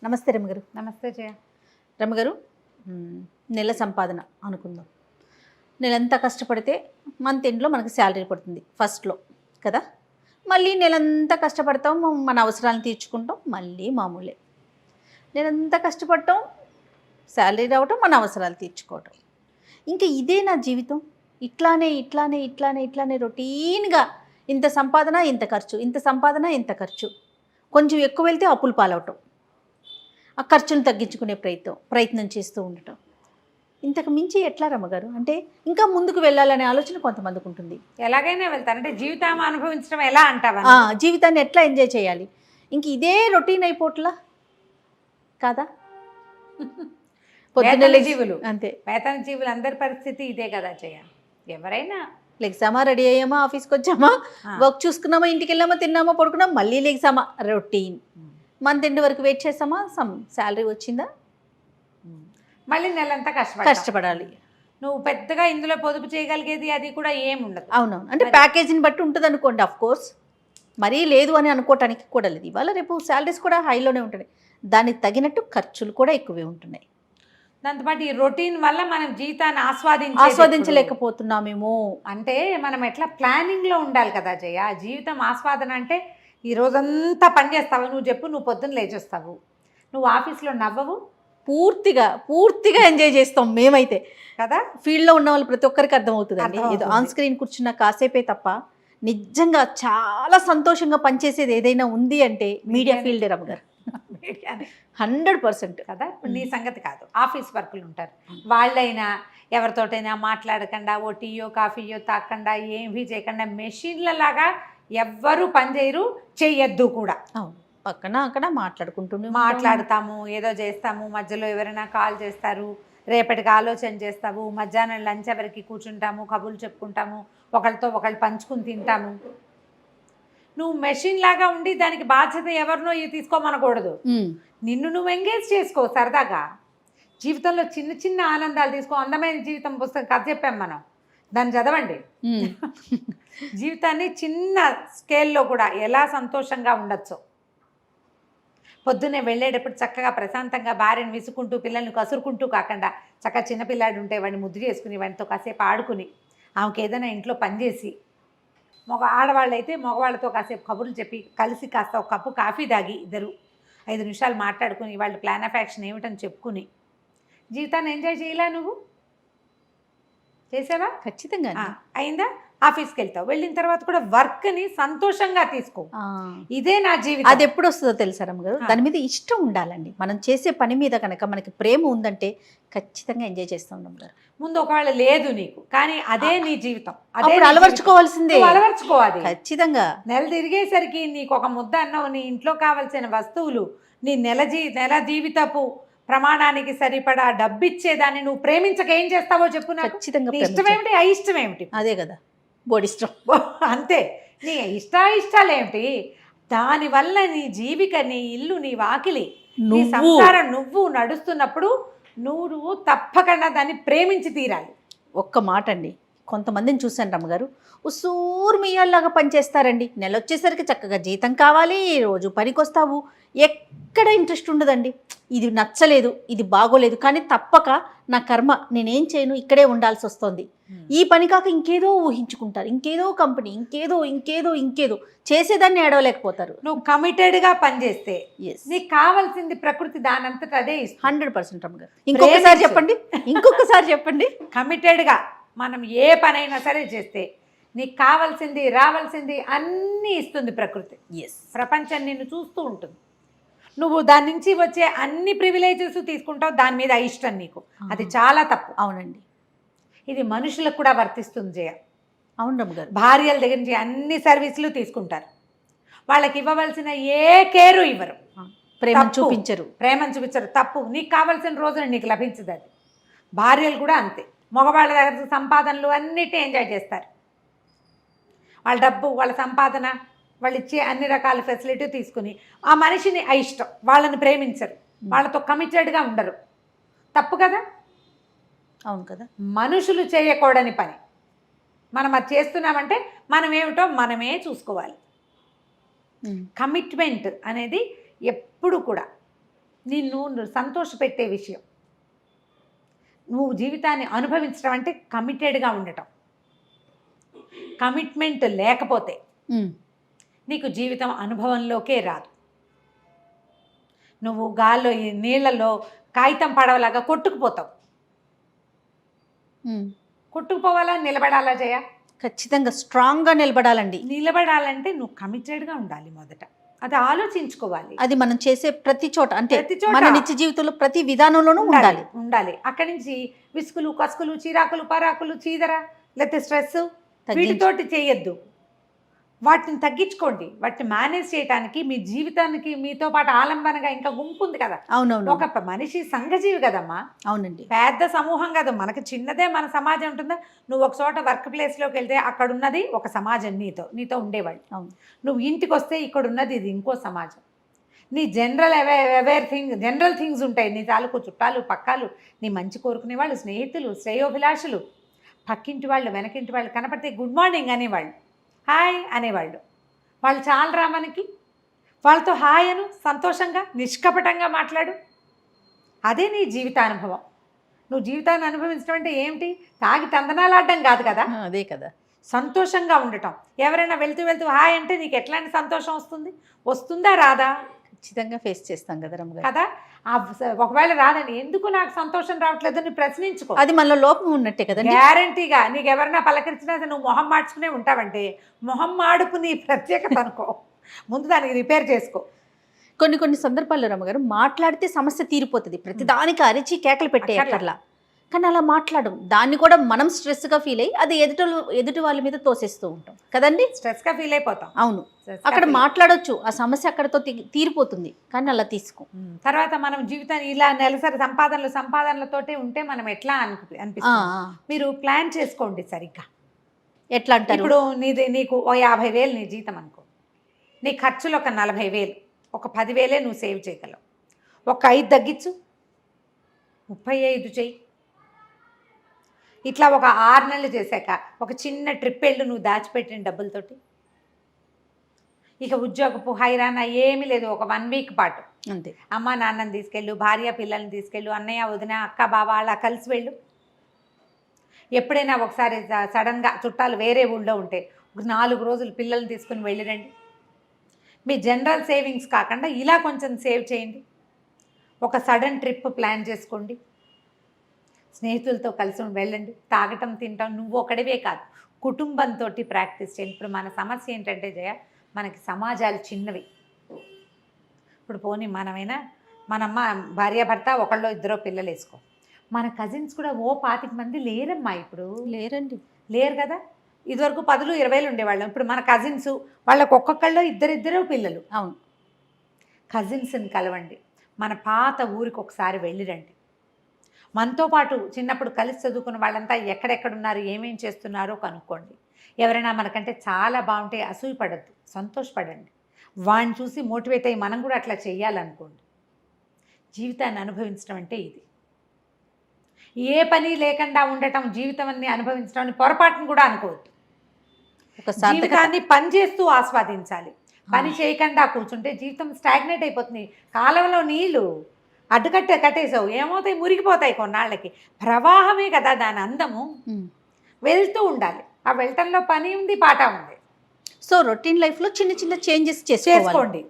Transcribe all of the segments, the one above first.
నమస్తే రమగారు. నమస్తే జయ. రమగారు, నెల సంపాదన అనుకుందాం. నెలంతా కష్టపడితే మంత్ ఎండ్లో మనకు శాలరీ పడుతుంది ఫస్ట్లో కదా. మళ్ళీ నెలంతా కష్టపడతాం, మన అవసరాలను తీర్చుకుంటాం, మళ్ళీ మామూలే. నెలంతా కష్టపడటం, శాలరీ రావటం, మన అవసరాలు తీర్చుకోవటం. ఇంకా ఇదే నా జీవితం. ఇట్లానే ఇట్లానే ఇట్లానే ఇట్లానే రొటీన్గా ఇంత సంపాదన ఇంత ఖర్చు, ఇంత సంపాదన ఇంత ఖర్చు. కొంచెం ఎక్కువ వెళ్తే అప్పులు పాలవటం, ఆ ఖర్చును తగ్గించుకునే ప్రయత్నం చేస్తూ ఉండటం. ఇంతకు మించి ఎట్లా రమ్మగారు? అంటే ఇంకా ముందుకు వెళ్ళాలనే ఆలోచన కొంతమందికి ఉంటుంది. ఎలాగైనా వెళ్తాను అంటే జీవితాన్ని అనుభవించడం ఎలా అంటావా? జీవితాన్ని ఎట్లా ఎంజాయ్ చేయాలి? ఇంక ఇదే రొటీన్ అయిపోట్లా కాదా? పొద్దున్న జీవులు అంతే, వేతన జీవులు అందరి పరిస్థితి ఇదే కదా జయ. ఎవరైనా లెగ్సామా, రెడీ అయ్యామా, ఆఫీస్కి వచ్చామా, వర్క్ చూసుకున్నామా, ఇంటికి వెళ్ళామా, తిన్నామా, పడుకున్నామా, మళ్ళీ లెగ్సామా, రొటీన్. మంత్ ఎండ్ వరకు వెయిట్ చేస్తామా, శాలరీ వచ్చిందా, మళ్ళీ నెలంతా కష్టపడాలి. నువ్వు పెద్దగా ఇందులో పొదుపు చేయగలిగేది అది కూడా ఏముండదు. అవునవును, అంటే ప్యాకేజీని బట్టి ఉంటుంది అనుకోండి. ఆఫ్ కోర్స్ మరీ లేదు అని అనుకోవటానికి కూడా లేదు. ఇవాళ రేపు శాలరీస్ కూడా హైలోనే ఉంటున్నాయి, దానికి తగినట్టు ఖర్చులు కూడా ఎక్కువే ఉంటున్నాయి. దాంతోపాటు ఈ రొటీన్ వల్ల మనం జీవితాన్ని ఆస్వాదించలేకపోతున్నామేమో. అంటే మనం ఎట్లా ప్లానింగ్లో ఉండాలి కదా జయ. జీవితం ఆస్వాదన అంటే ఈ రోజంతా పని చేస్తావు. నువ్వు చెప్పు, నువ్వు పొద్దున్న లేచేస్తావు, నువ్వు ఆఫీస్లో నవ్వవు, పూర్తిగా ఎంజాయ్ చేస్తాం మేమైతే కదా. ఫీల్డ్లో ఉన్న వాళ్ళు ప్రతి ఒక్కరికి అర్థమవుతుందండి. ఏదో ఆన్ స్క్రీన్ కూర్చున్న కాసేపే తప్ప నిజంగా చాలా సంతోషంగా పనిచేసేది ఏదైనా ఉంది అంటే మీడియా ఫీల్డ్ రమ్మగారు. 100% కదా. నీ సంగతి కాదు, ఆఫీస్ వర్కులు ఉంటారు, వాళ్ళైనా ఎవరితోటైనా మాట్లాడకుండా, ఓ టీయో కాఫీయో తాకుండా, ఏమీ చేయకుండా మెషిన్ల లాగా ఎవ్వరూ పనిచేయరు, చెయ్యొద్దు కూడా. అవును, పక్కన అక్కడ మాట్లాడతాము, ఏదో చేస్తాము, మధ్యలో ఎవరైనా కాల్ చేస్తారు, రేపటికి ఆలోచన చేస్తాము, మధ్యాహ్నం లంచ్ ఎవరికి కూర్చుంటాము, కబుర్లు చెప్పుకుంటాము, ఒకళ్ళతో ఒకళ్ళు పంచుకుని తింటాము. నువ్వు మెషిన్ లాగా ఉండి దానికి బాధ్యత ఎవరినో తీసుకోమనకూడదు. నిన్ను నువ్వు ఎంగేజ్ చేసుకో సరదాగా. జీవితంలో చిన్న చిన్న ఆనందాలు తీసుకో. అందమైన జీవితం పుస్తకం కథ చెప్పాం మనం, దాన్ని చదవండి. జీవితాన్ని చిన్న స్కేల్లో కూడా ఎలా సంతోషంగా ఉండొచ్చు. పొద్దున్నే వెళ్ళేటప్పుడు చక్కగా ప్రశాంతంగా భార్యను విసుకుంటూ, పిల్లల్ని కసురుకుంటూ కాకుండా చక్కగా చిన్నపిల్లాడు ఉంటే వాడిని ముద్దు చేసుకుని వాడితో కాసేపు ఆడుకుని, ఆమెకి ఏదైనా ఇంట్లో పనిచేసి, ఆడవాళ్ళు అయితే మగవాళ్ళతో కాసేపు కబుర్లు చెప్పి, కలిసి కాస్త ఒక కప్పు కాఫీ తాగి ఇద్దరు 5 నిమిషాలు మాట్లాడుకుని వాళ్ళ ప్లాన్ ఆఫ్ యాక్షన్ ఏమిటని చెప్పుకుని జీవితాన్ని ఎంజాయ్ చేయలే? నువ్వు చేసావా? ఖచ్చితంగా అయిందా? ఆఫీస్కి వెళ్తావు, వెళ్ళిన తర్వాత కూడా వర్క్ని సంతోషంగా తీసుకో. ఇదే నా జీవితం. అది ఎప్పుడు వస్తుందో తెలుసా రమ్మగారు? దాని మీద ఇష్టం ఉండాలండి. మనం చేసే పని మీద కనుక మనకి ప్రేమ ఉందంటే ఖచ్చితంగా ఎంజాయ్ చేస్తాం రమ్మగారు. ముందు ఒకవేళ లేదు నీకు, కానీ అదే నీ జీవితం, అదే అలవర్చుకోవాల్సిందే. అలవర్చుకోవాలి ఖచ్చితంగా. నెల తిరిగేసరికి నీకు ఒక ముద్ద అన్నం, నీ ఇంట్లో కావాల్సిన వస్తువులు, నీ నెల జీవితపు ప్రమాణానికి సరిపడా డబ్బిచ్చేదాన్ని నువ్వు ప్రేమించక ఏం చేస్తావో చెప్పు నాకు. ఖచ్చితంగా ఇష్టమేమిటి, అయిష్టమేమిటి? అదే కదా, బోడిష్టం. అంతే. నీ ఇష్టాలేమిటి? దానివల్ల నీ జీవిక, నీ ఇల్లు, నీ వాకిలి, నీ సంసారం నువ్వు నడుస్తున్నప్పుడు నువ్వు తప్పకుండా దాన్ని ప్రేమించి తీరాలి. ఒక్క మాట అండి, కొంతమందిని చూశాను రమ్మగారు, ఉసూర్మియాల్లాగా పనిచేస్తారండి. నెల వచ్చేసరికి చక్కగా జీతం కావాలి, రోజు పనికొస్తావు, ఎక్కడ ఇంట్రెస్ట్ ఉండదండి. ఇది నచ్చలేదు, ఇది బాగోలేదు, కానీ తప్పక నా కర్మ, నేనేం చేయను, ఇక్కడే ఉండాల్సి వస్తుంది. ఈ పని కాక ఇంకేదో ఊహించుకుంటారు, ఇంకేదో కంపెనీ, ఇంకేదో చేసేదాన్ని ఏడవలేకపోతారు. నువ్వు కమిటెడ్గా పనిచేస్తే నీకు కావాల్సింది ప్రకృతి దానంతట అదే 100% రమ్మగారు. ఇంకొకసారి చెప్పండి. కమిటెడ్గా మనం ఏ పనైనా సరే చేస్తే నీకు కావాల్సింది, రావాల్సింది అన్నీ ఇస్తుంది ప్రకృతి. ప్రపంచం నిన్ను చూస్తూ ఉంటుంది. నువ్వు దాని నుంచి వచ్చే అన్ని ప్రివిలేజెస్ తీసుకుంటావు, దాని మీద ఇష్టం నీకు. అది చాలా తప్పు. అవునండి, ఇది మనుషులకు కూడా వర్తిస్తుంది జయ. అవును రమ్మగారు. భార్యల దగ్గర నుంచి అన్ని సర్వీసులు తీసుకుంటారు, వాళ్ళకి ఇవ్వవలసిన ఏ కేరు ఇవ్వరు, ప్రేమను చూపించరు. తప్పు. నీకు కావాల్సిన రోజున నీకు లభించదు. అది భార్యలు కూడా అంతే. మగవాళ్ళ దగ్గర సంపాదనలు అన్నిటి ఎంజాయ్ చేస్తారు. వాళ్ళ డబ్బు, వాళ్ళ సంపాదన, వాళ్ళు ఇచ్చే అన్ని రకాల ఫెసిలిటీ తీసుకుని ఆ మనిషిని అయిష్టం, వాళ్ళని ప్రేమించరు, వాళ్ళతో కమిటెడ్గా ఉండరు. తప్పు కదా. అవును కదా. మనుషులు చేయకూడని పని మనం అది చేస్తున్నామంటే మనం ఏమిటో మనమే చూసుకోవాలి. కమిట్మెంట్ అనేది ఎప్పుడు కూడా నిన్ను సంతోషపెట్టే విషయం. నువ్వు జీవితాన్ని అనుభవించడం అంటే కమిటెడ్గా ఉండటం. కమిట్మెంట్ లేకపోతే నీకు జీవితం అనుభవంలోకే రాదు. నువ్వు గాల్లో ఈ నీళ్ళలో కాగితం పడవలాగా కొట్టుకుపోతావు. కొట్టుకుపోవాలా, నిలబడాలా జయ? ఖచ్చితంగా స్ట్రాంగ్గా నిలబడాలండి. నిలబడాలంటే నువ్వు కమిటెడ్గా ఉండాలి. మొదట అది ఆలోచించుకోవాలి. అది మనం చేసే ప్రతి చోట, అంటే ప్రతి చోట, మన నిత్య జీవితంలో ప్రతి విధానంలోనూ ఉండాలి. అక్కడి నుంచి విసుకులు, కసుకులు, చిరాకులు, పరాకులు, చీదర, లేకపోతే స్ట్రెస్ వీటితోటి చేయొద్దు. వాటిని తగ్గించుకోండి. వాటిని మేనేజ్ చేయడానికి మీ జీవితానికి మీతో పాటు ఆలంబనగా ఇంకా గుంపు ఉంది కదా. అవునవును. ఒక మనిషి సంఘజీవి కదమ్మా. అవునండి. పెద్ద సమూహం కదా, మనకి చిన్నదే మన సమాజం ఉంటుందా. నువ్వు ఒక చోట వర్క్ ప్లేస్లోకి వెళ్తే అక్కడ ఉన్నది ఒక సమాజం, నీతో ఉండేవాళ్ళు. నువ్వు ఇంటికి వస్తే ఇక్కడ ఉన్నది ఇది ఇంకో సమాజం. నీ జనరల్ థింగ్స్ ఉంటాయి. నీ తాలూకు చుట్టాలు, పక్కాలు, నీ మంచి కోరుకునే వాళ్ళు, స్నేహితులు, శ్రేయోభిలాషులు, పక్కింటి వాళ్ళు, వెనకింటి వాళ్ళు కనపడితే గుడ్ మార్నింగ్ అనేవాళ్ళు, హాయ్ అనేవాళ్ళు. వాళ్ళు చాలరా మనకి. వాళ్ళతో హాయ్ అను, సంతోషంగా నిష్కపటంగా మాట్లాడు. అదే నీ జీవితానుభవం. నువ్వు జీవితాన్ని అనుభవించడం అంటే ఏమిటి? తాగి తందనాలు ఆడడం కాదు కదా. అదే కదా, సంతోషంగా ఉండటం. ఎవరైనా వెళ్తూ హాయ్ అంటే నీకు ఎట్లాంటి సంతోషం వస్తుంది? వస్తుందా, రాదా? ఖచ్చితంగా ఫేస్ చేస్తాం కదా రమ్మగారు. కదా. ఒకవేళ రాదని ఎందుకు నాకు సంతోషం రావట్లేదు అని ప్రశ్నించుకో. అది మనలో లోపం ఉన్నట్టే కదా. గ్యారంటీగా నీకు ఎవరైనా పలకరించినా నువ్వు మొహం మార్చుకునే ఉంటావంటే మొహం మాడుపు నీ ప్రత్యేకత అనుకో. ముందు దానికి రిపేర్ చేసుకో. కొన్ని సందర్భాల్లో రమ్మగారు మాట్లాడితే సమస్య తీరిపోతుంది. ప్రతిదానికి అరిచి కేకలు పెట్టే అక్కర్లా. కానీ అలా మాట్లాడడం, దాన్ని కూడా మనం స్ట్రెస్గా ఫీల్ అయ్యి అది ఎదుటి వాళ్ళ మీద తోసేస్తూ ఉంటాం కదండి. స్ట్రెస్గా ఫీల్ అయిపోతాం. అవును, అక్కడ మాట్లాడొచ్చు, ఆ సమస్య అక్కడతో తీరిపోతుంది. కానీ అలా తీసుకో. తర్వాత మనం జీవితాన్ని ఇలా నెలసరి సంపాదనలతోటే ఉంటే మనం ఎట్లా అనిపిస్తుంది. మీరు ప్లాన్ చేసుకోండి సరిగ్గా. ఎట్లా అంటారు? ఇప్పుడు నీకు 50,000 నీ జీతం అనుకో. నీ ఖర్చులు ఒక 40,000, ఒక 10,000 నువ్వు సేవ్ చేయగలవు. ఒక 5 తగ్గించు, 35 చెయ్యి. ఇట్లా ఒక 6 నెలలు చేశాక ఒక చిన్న ట్రిప్ వెళ్ళు నువ్వు దాచిపెట్టిన డబ్బులతోటి. ఇక ఉద్యోగపు హైరానా ఏమీ లేదు. ఒక 1 వీక్ పాటు అంతే. అమ్మ నాన్నని తీసుకెళ్ళు, భార్య పిల్లల్ని తీసుకెళ్ళు, అన్నయ్య వదిన అక్క బావ అలా కలిసి వెళ్ళు. ఎప్పుడైనా ఒకసారి సడన్గా చుట్టాలు వేరే ఊళ్ళో ఉంటే ఒక 4 రోజులు పిల్లల్ని తీసుకుని వెళ్ళిరండి. మీ జనరల్ సేవింగ్స్ కాకుండా ఇలా కొంచెం సేవ్ చేయండి. ఒక సడన్ ట్రిప్ ప్లాన్ చేసుకోండి. స్నేహితులతో కలిసి వెళ్ళండి. తాగటం తినటం నువ్వు ఒకడివే కాదు, కుటుంబంతో ప్రాక్టీస్ చేయండి. ఇప్పుడు మన సమస్య ఏంటంటే జయ, మనకి సమాజాలు చిన్నవి. ఇప్పుడు పోనీ మనమైనా మనమ్మ భార్యాభర్త ఒకళ్ళో ఇద్దరో పిల్లలు వేసుకో. మన కజిన్స్ కూడా 25 మంది లేరమ్మా. ఇప్పుడు లేరు కదా. ఇదివరకు 10, 20 ఉండేవాళ్ళం. ఇప్పుడు మన కజిన్స్ వాళ్ళకు ఒక్కొక్కళ్ళు ఇద్దరు పిల్లలు. అవును. కజిన్స్ని కలవండి. మన పాత ఊరికి ఒకసారి వెళ్ళిరండి. మనతో పాటు చిన్నప్పుడు కలిసి చదువుకున్న వాళ్ళంతా ఎక్కడెక్కడున్నారు, ఏమేం చేస్తున్నారో కనుక్కోండి. ఎవరైనా మనకంటే చాలా బాగుంటే అసూయపడద్దు, సంతోషపడండి. వాడిని చూసి మోటివేట్ అయ్యి మనం కూడా అట్లా చేయాలనుకోండి. జీవితాన్ని అనుభవించడం అంటే ఇది. ఏ పని లేకుండా ఉండటం జీవితాన్ని అనుభవించడం అని పొరపాటును కూడా అనుకోవద్దు. జీవితాన్ని పని చేస్తూ ఆస్వాదించాలి. పని చేయకుండా కూర్చుంటే జీవితం స్టాగ్నేట్ అయిపోతుంది. కాలంలో నీళ్లు కట్టేసావు, ఏమవుతాయి? మురిగిపోతాయి కొన్నాళ్ళకి. ప్రవాహమే కదా దాని అందము. వెళ్తూ ఉండాలి. ఆ వెళ్ళటంలో పని ఉంది, పాట ఉంది. సో రొటీన్ లైఫ్లో చిన్న చేంజెస్ చేసుకోండి.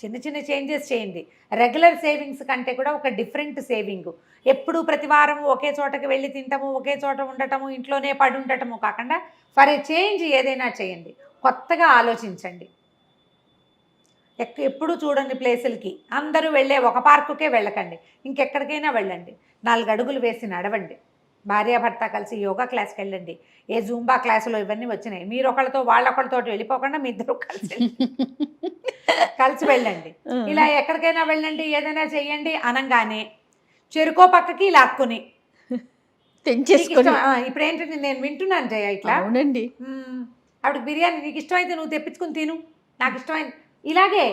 చిన్న చేంజెస్ చేయండి. రెగ్యులర్ సేవింగ్స్ కంటే కూడా ఒక డిఫరెంట్ సేవింగ్. ఎప్పుడు ప్రతి వారం ఒకే చోటకి వెళ్ళి తింటాము, ఒకే చోట ఉండటము, ఇంట్లోనే పడి ఉండటము కాకుండా ఫర్ ఏ చేంజ్ ఏదైనా చేయండి. కొత్తగా ఆలోచించండి. ఎప్పుడు చూడండి ప్లేసులకి. అందరూ వెళ్ళే ఒక పార్కుకే వెళ్ళకండి, ఇంకెక్కడికైనా వెళ్ళండి. 4 అడుగులు వేసి నడవండి. భార్యాభర్త కలిసి యోగా క్లాస్కి వెళ్ళండి. ఏ జూంబా క్లాసులో ఇవన్నీ వచ్చినాయి. మీరు ఒకళ్ళతో వాళ్ళొకళ్ళతో వెళ్ళిపోకుండా మీ ఇద్దరు కలిసి వెళ్ళండి. ఇలా ఎక్కడికైనా వెళ్ళండి, ఏదైనా చెయ్యండి అనగానే చెరుకో పక్కకి లాక్కుని ఇప్పుడు ఏంటంటే నేను వింటున్నాను జయ ఇట్లా. అవునండి. ఆవిడకి బిర్యానీ నీకు ఇష్టమైతే నువ్వు తెప్పించుకుని తిను, నాకు ఇష్టమైంది. ఇలాగే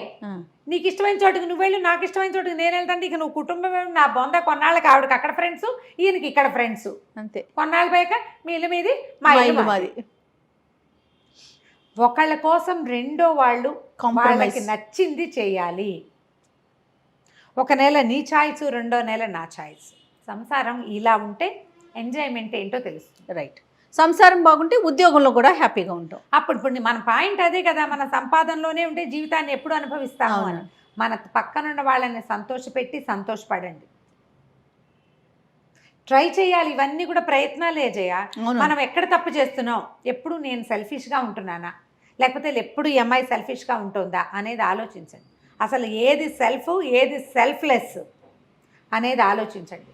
నీకు ఇష్టమైన చోటుకి నువ్వు వెళ్ళు, నాకు ఇష్టమైన చోటుకి నేను వెళ్తాను. ఇక నువ్వు కుటుంబం నా బొంద. కొన్నాళ్ళకి ఆవిడకి అక్కడ ఫ్రెండ్స్, ఈయనకి ఇక్కడ ఫ్రెండ్స్. అంతే. కొన్నాళ్ళ పైక మీ ఇల్లు మీది, మా ఇల్లు మాది. ఒకళ్ళ కోసం రెండో వాళ్ళు వాళ్ళకి నచ్చింది చేయాలి. ఒక నెల నీ ఛాయిస్, రెండో నెల నా ఛాయిస్. సంసారం ఇలా ఉంటే ఎంజాయ్మెంట్ ఏంటో తెలుస్తుంది. రైట్. సంసారం బాగుంటే ఉద్యోగంలో కూడా హ్యాపీగా ఉంటాం. ఇప్పుడు మన పాయింట్ అదే కదా, మన సంపాదనలోనే ఉంటే జీవితాన్ని ఎప్పుడు అనుభవిస్తాము అని. మన పక్కనున్న వాళ్ళని సంతోషపెట్టి సంతోషపడండి, ట్రై చేయాలి. ఇవన్నీ కూడా ప్రయత్నాలే చేయ. మనం ఎక్కడ తప్పు చేస్తున్నాం, ఎప్పుడు నేను సెల్ఫిష్గా ఉంటున్నానా, లేకపోతే ఎప్పుడు ఈ అమ్మాయి సెల్ఫిష్గా ఉంటుందా అనేది ఆలోచించండి. అసలు ఏది సెల్ఫ్, ఏది సెల్ఫ్లెస్ అనేది ఆలోచించండి.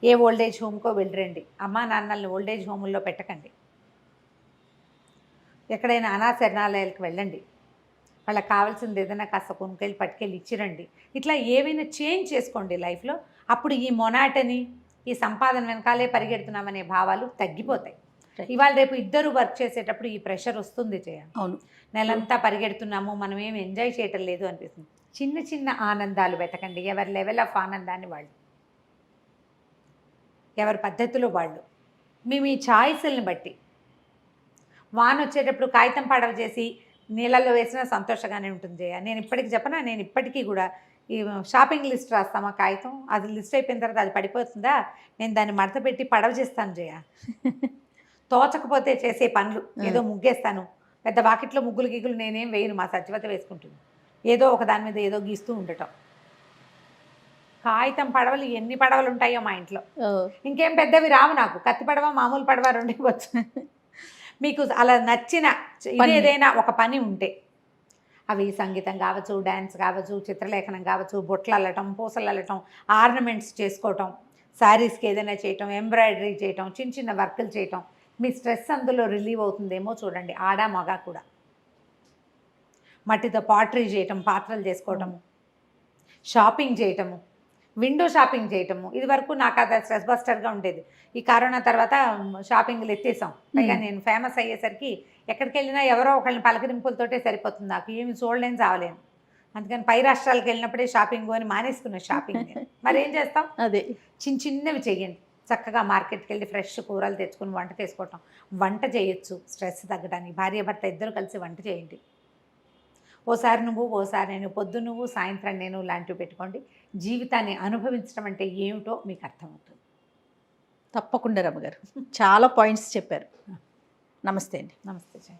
ఏ ఓల్డేజ్ హోమ్కో వెళ్ళరండి, అమ్మా నాన్నల్ని ఓల్డేజ్ హోముల్లో పెట్టకండి. ఎక్కడైనా అనాశరణాలయాలకు వెళ్ళండి, వాళ్ళకి కావాల్సింది ఏదైనా కాస్త కొనుకెళ్ళి పట్టుకెళ్ళి ఇచ్చిరండి. ఇట్లా ఏవైనా చేంజ్ చేసుకోండి లైఫ్లో. అప్పుడు ఈ మొనాటని, ఈ సంపాదన వెనకాలే పరిగెడుతున్నామనే భావాలు తగ్గిపోతాయి. ఇవాళ రేపు ఇద్దరు వర్క్ చేసేటప్పుడు ఈ ప్రెషర్ వస్తుంది. చేయాలి. అవును, నెలంతా పరిగెడుతున్నాము, మనం ఏమి ఎంజాయ్ చేయటం లేదు అనిపిస్తుంది. చిన్న చిన్న ఆనందాలు వెతకండి. ఎవరి లెవెల్ ఆఫ్ ఆనందాన్ని వాళ్ళు, ఎవరి పద్ధతిలో వాళ్ళు, మీ ఛాయిస్ని బట్టి. వాన వచ్చేటప్పుడు కాగితం పడవ చేసి నీళ్ళల్లో వేసినా సంతోషంగానే ఉంటుంది. చేయ నేను ఇప్పటికి చెప్పనా, నేను ఇప్పటికీ కూడా ఈ షాపింగ్ లిస్ట్ రాస్తామా కాగితం, అది లిస్ట్ అయిపోయిన తర్వాత అది పడిపోతుందా, నేను దాన్ని మడత పెట్టి పడవ చేస్తాను. చేయ తోచకపోతే చేసే పనులు, ఏదో ముగ్గేస్తాను, పెద్ద వాకిట్లో ముగ్గులు గిగ్గులు నేనేం వేయను, మా సత్యవత వేసుకుంటుంది. ఏదో ఒక దాని మీద ఏదో గీస్తూ ఉండటం. కాగితం పడవలు ఎన్ని పడవలు ఉంటాయో మా ఇంట్లో. ఇంకేం పెద్దవి రావు నాకు, కత్తి పడవ మామూలు పడవ రెండు వచ్చు. మీకు అలా నచ్చిన ఏదైనా ఒక పని ఉంటే, అవి సంగీతం కావచ్చు, డ్యాన్స్ కావచ్చు, చిత్రలేఖనం కావచ్చు, బొట్లు అల్లటం, పూసలు అల్లటం, ఆర్నమెంట్స్ చేసుకోవటం, శారీస్కి ఏదైనా చేయటం, ఎంబ్రాయిడరీ చేయటం, చిన్న చిన్న వర్కులు చేయటం, మీ స్ట్రెస్ అందులో రిలీవ్ అవుతుందేమో చూడండి. ఆడ మగ కూడా. మట్టితో పాటరీ చేయటం, పాత్రలు చేసుకోవటము, షాపింగ్ చేయటము, విండో షాపింగ్ చేయటము. ఇది వరకు నాకు అది స్ట్రెస్ బస్టర్గా ఉండేది. ఈ కరోనా తర్వాత షాపింగ్లు ఎత్తేసాం. పైగా నేను ఫేమస్ అయ్యేసరికి ఎక్కడికి వెళ్ళినా ఎవరో ఒకళ్ళని పలకరింపులతోటే సరిపోతుంది. నాకు ఏమి చూడలేను, చావలేను. అందుకని పై రాష్ట్రాలకు వెళ్ళినప్పుడే షాపింగ్ అని మానేసుకున్న షాపింగ్. మరి ఏం చేస్తాం, అదే చిన్న చిన్నవి చెయ్యండి. చక్కగా మార్కెట్కి వెళ్ళి ఫ్రెష్ కూరలు తెచ్చుకుని వంట చేసుకోవటం. వంట చేయొచ్చు స్ట్రెస్ తగ్గడానికి. భార్యాభర్త ఇద్దరు కలిసి వంట చేయండి. ఓసారి నువ్వు, ఓసారి నేను, పొద్దు నువ్వు, సాయంత్రం నేను లాంటివి పెట్టుకోండి. జీవితాన్ని అనుభవించడం అంటే ఏమిటో మీకు అర్థమవుతుంది. తప్పకుండా రమ్మగారు చాలా పాయింట్స్ చెప్పారు. నమస్తే అండి. నమస్తే.